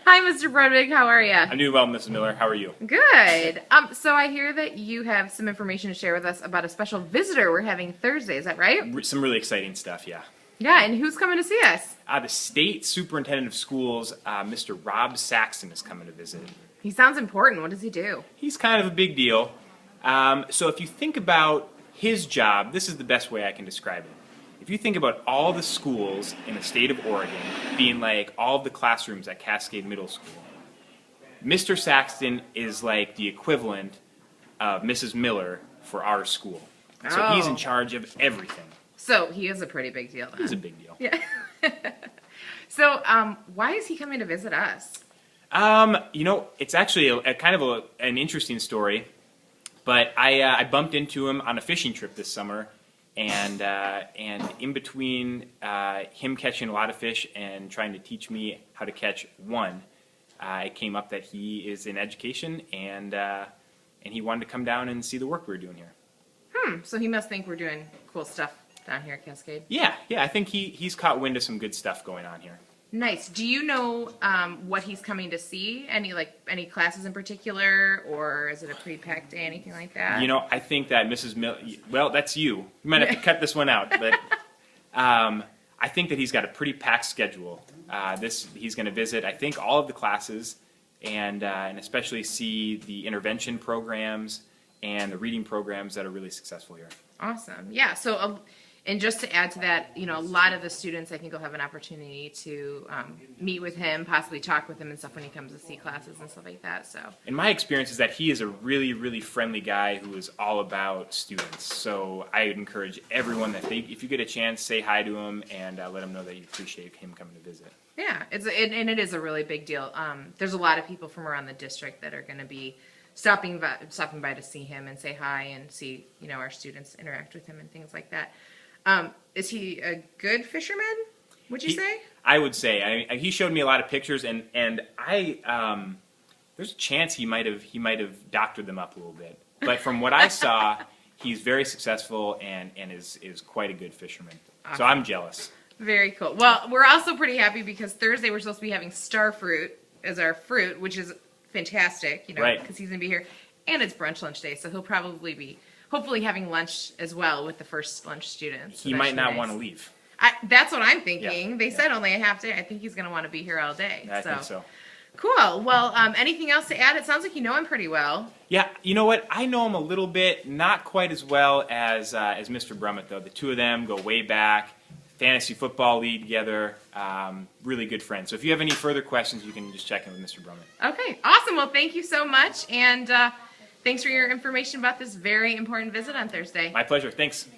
Hi, Mr. Broderick. How are you? I'm doing well, Mrs. Miller. How are you? Good. So I hear that you have some information to share with us about a special visitor we're having Thursday. Is that right? Some really exciting stuff, yeah. Yeah, and who's coming to see us? The State Superintendent of Schools, Mr. Rob Saxton, is coming to visit. He sounds important. What does he do? He's kind of a big deal. So if you think about his job, this is the best way I can describe it. If you think about all the schools in the state of Oregon being like all of the classrooms at Cascade Middle School, Mr. Saxton is like the equivalent of Mrs. Miller for our school. So he's in charge of everything. So he is a pretty big deal then. He's a big deal. Yeah. So why is he coming to visit us? It's actually a kind of an interesting story, but I bumped into him on a fishing trip this summer, and in between him catching a lot of fish and trying to teach me how to catch one, it came up that he is in education, and he wanted to come down and see the work we're doing here. So he must think we're doing cool stuff down here at Cascade. Yeah, I think he's caught wind of some good stuff going on here. Nice. Do you know what he's coming to see? Any classes in particular, or is it a pre-packed day, anything like that? I think that Mrs. Miller, well, that's you. You might have to cut this one out, but I think that he's got a pretty packed schedule. He's going to visit, I think, all of the classes, and especially see the intervention programs and the reading programs that are really successful here. Awesome. Yeah. So, and just to add to that, a lot of the students, I think, will have an opportunity to meet with him, possibly talk with him and stuff when he comes to see classes and stuff like that. So, in my experience, is that he is a really, really friendly guy who is all about students. So, I would encourage everyone that if you get a chance, say hi to him and let him know that you appreciate him coming to visit. Yeah, and it is a really big deal. There's a lot of people from around the district that are going to be stopping by to see him and say hi and see our students interact with him and things like that. Is he a good fisherman, would you say? I would say. He showed me a lot of pictures, and there's a chance he might have doctored them up a little bit. But from what I saw, he's very successful and is quite a good fisherman. Awesome. So I'm jealous. Very cool. Well, we're also pretty happy because Thursday we're supposed to be having star fruit as our fruit, which is fantastic, right, because he's going to be here. And it's brunch lunch day, so he'll probably be hopefully having lunch as well with the first lunch students. He might not want to leave. That's what I'm thinking. Yeah. They said only a half day. I think he's going to want to be here all day. I think so. Cool. Well, anything else to add? It sounds like you know him pretty well. Yeah, you know what? I know him a little bit, not quite as well as Mr. Brummett, though. The two of them go way back. Fantasy football league together. Really good friends. So if you have any further questions, you can just check in with Mr. Brummett. Okay. Awesome. Well, thank you so much. And thanks for your information about this very important visit on Thursday. My pleasure. Thanks.